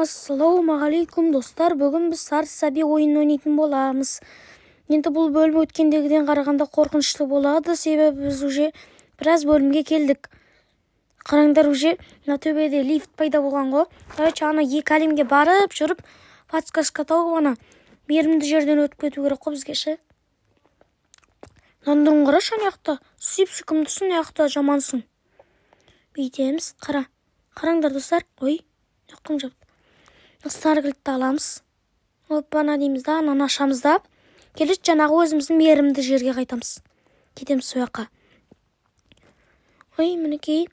Ассалаумағалейкум достар, бүгін біз сары сәби ойын ойнайтын боламыз. Енді бұл бөлім өткендегіден қарағанда қорқынышты болады, себебі біз уже біраз бөлімге келдік. Қараңдар, уже мына төбеде лифт пайда болған ғой. Короче, ана екі әлемге барып жүріп, подсказка тауып, ана мерімді жерден өтіп кету керек қой бізге ше. Нандырын қарашы, ана жақта сүйіп-сүйкімдісің, ана жақта жамансың. Бүйтеміз, қараңдар достар. Ой, жақын жап. Сары кілтті аламыз. Оппана дейміз да, ананы ашамыз да. Келесі жаңағы өзіміздің мерімді жерге қайтамыз. Кетеміз сол жаққа. Ой, мінекей.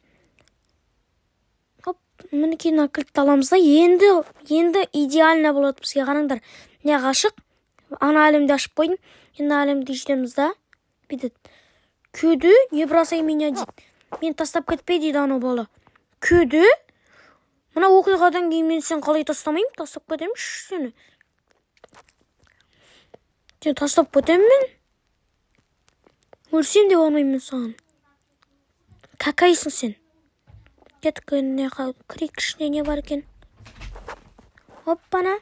Мінекей мына кілтті аламыз да. Енді идеально болады бізге. Қараңдар. Не ғашық? Ана әлемді ашып қойдым. Енді әлемді жетеміз да. Бүйтеді. Көді не бросай меня дейді. Мен тастап кетпе дейді ана бала. Көді? Мына оқиғадан кейін мен сен қалай тастамайым? Тастап кетемін сені. Сен тастап кетемін мен. Өлсем деп алмаймын саған. Какайсың сен. Кеттік, крик ішінде не бар екен? Оппана.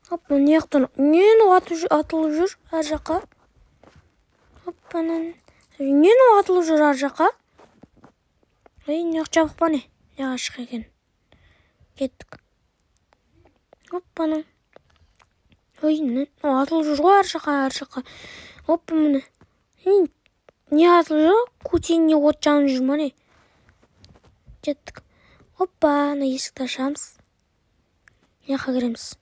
Оппа, не яқтан? Нені атылып жүр әр жаққа? Оппана. Нені атылып жүр әр жаққа? Ой, не жабық па не? Ашық екен. Кеттік. Оппана. Ой, атылып жүр ғой әр жаққа. Оппа, міне. Не атылып жүр? Көтеніне от жанып жүр ма не? Кеттік. Оппа, есікті ашамыз. Яққа кіреміз.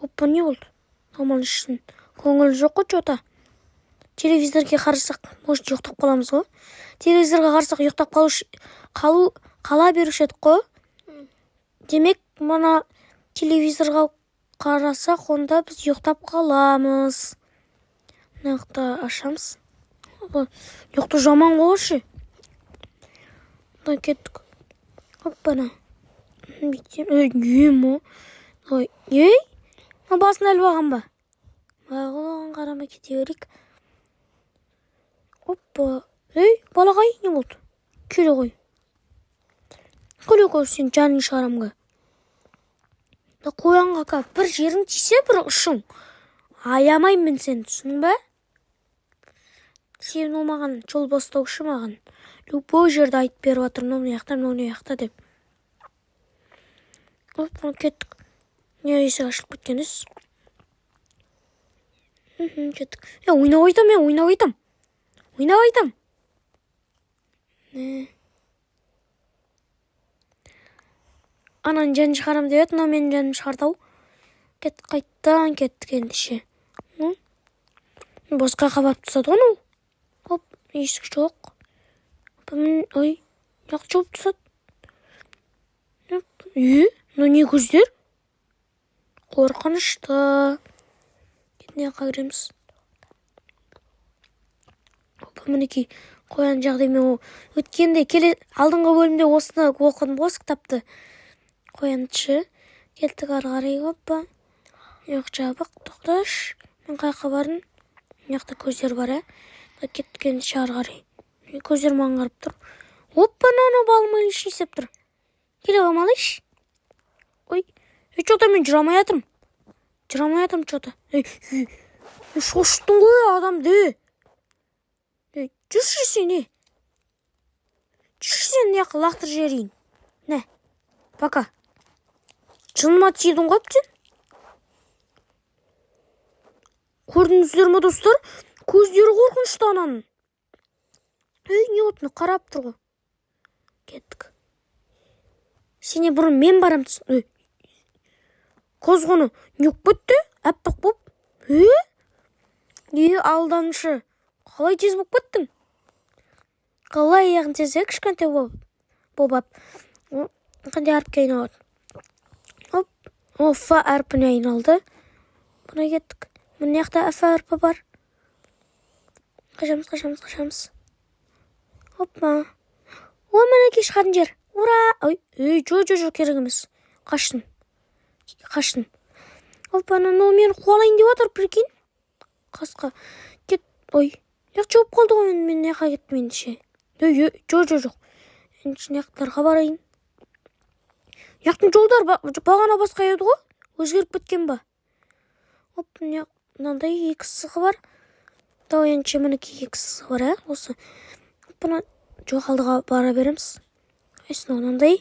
Оппа, не болды? Таман ішін. Көңіл жоқ қой жота. Телевизорге қарасақ, может, ұйықтап қаламыз ғой. Телевизорға қарасақ, ұйықтап қала беруші едік қой. Демек, мына телевизорға қарасақ, онда біз ұйықтап қаламыз. Нақты ашамыз. Ұйықты жаман қойшы. Да кеттік. Оппана. Емо. Ей, басын әлі баған ба? Бағылған қарама кете берейік. Оппа. Ей, балағай, не болды? Келе ғой. Келе ғой, сен жаның шығарамға. Қоянға қа, бір жерің тисе, бір ұшың. Аямайым мен сен, түсің бә? Сен ол маған жол бастаушы маған. Любой жерді айтып беріп атыр, мына яқта деп. Оппа, кеттік. Не есік ашылып кеткеніз? Кеттік. Ойнап айтам. Анан жанын шығарам деп еді, но менің жаным шығардау. Кеттік, қайттан кеттік ендіше. Босқа қабап тұсады ғану. Оп, есік жоқ. Ой, яқ жауып тұсады. Но не көздер? Қорқынышты. Кетіне қағыреміз. Опа, мінекей, қоян жағдаймен өткенде, алдыңғы бөлімде осыны оқыдым ғой кітапты. Қояншы. Келдік ары қарай. Опа. Яқ жабық, тоқташ. Мен қайқа барын. Яқта көздер бар, кеткен ары қарай. Көздер маған қарап тұр. Опа, наны балым өліш есеп тұр. Келе қамалайш. Ой, жота мен жүрамай атым. Жота. Шоштың ғой адамды. Жүрші сені. Яқы лақтыр жерейін. Не, пока. Жыныма тидің қойып сен. Көрдіңіздер ме достар? Көздері қорқынышты ананың. Не отыны қарап тұр ғой. Кеттік. Сене бұрын мен барам түсін. Қозғыны нүк бітті, әппақ боп. Алданшы. Қалай тез боп кеттің? Қалай яғын тезі кішкенте боп. Қандай әріпке айналады? Офа әрпіне айналды. Бұна кеттік. Міне яқта әфа әрпі бар. Қашамыз. Опма. Мінекей шығатын жер. Ура! Жо, керек емес. Қаштым. Оппана, мен қуалайын деп отыр, прикинь. Қасқа. Кет. Ой, яқ жауып қалды ғой, мен яққа кеттім ендіше. Жоқ. Енді яқтарға барайын. Яқтың жолдар бағана басқа еді ғой. Өзгеріп кеткен ба? Оп, мынандай екі сызығы бар. Енді мінекей екі сызығы бар, осы. Бұны жоқ алдыға бара береміз. Қайсына мынандай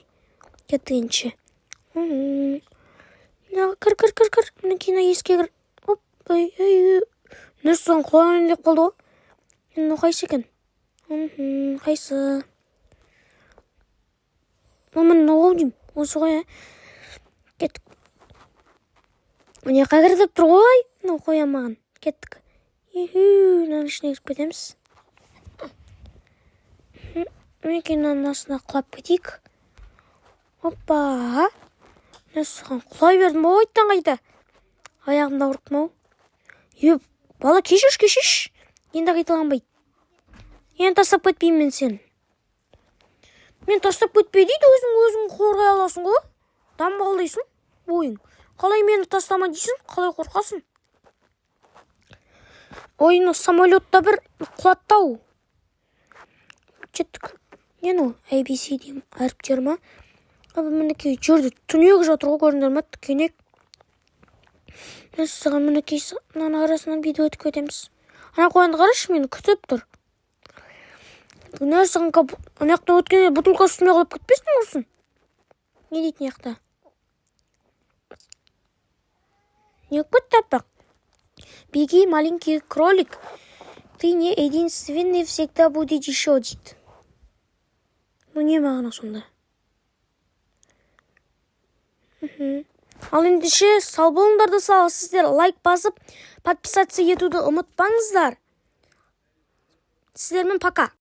кеттігенше. Кір. Мінекей еске кір. Оп, нұрсын қолын деп қалды ғой. Енді қайсы екен? Қайсы? Мамын нау деймін. Осы ғой, кеттік. Міне қағыр деп тұр ғой. Қоямаған. Кеттік. Мынаны ішіне кіріп кетеміз. Мінекей мынаның астына құлап кетейік. Оппа. Нәсіған құлай бердім ба ойттан қайта. Аяғымда ұрып мау. Бала кешіш. Енді қайталанбайды. Енді тастап кетпеймін мен сен. Мен тастап кетпей дейді, өзің қорғай аласың ғой. Дамбалдайсың ойың. Қалай мені тастама дейсің, қалай қорқасың? Ойыны самолетта бір құлаттау. Жеттік. Нені ABC деймін, әріптер ма? Мінекей жерді түнек жатыр ғой, көріңдер ма? Түкенек. Саған мінекей мынаның арасынан видео өтіп кетеміз. Ана қоянды қарашы, мені күтіп тұр. Нәсіған аяқта өткенде бутылка үстіме қалып кетпесің ұрсын? Не дейтін аяқта? Не көтті аппақ? Беги, маленький кролик, ты не единственный, всегда будет еще дейді. Ну не мағына сонда? Ал ендеше сау болыңдарды сіздер лайк басып, подписаться етуді ұмытпаңыздар. Сіздермен пока.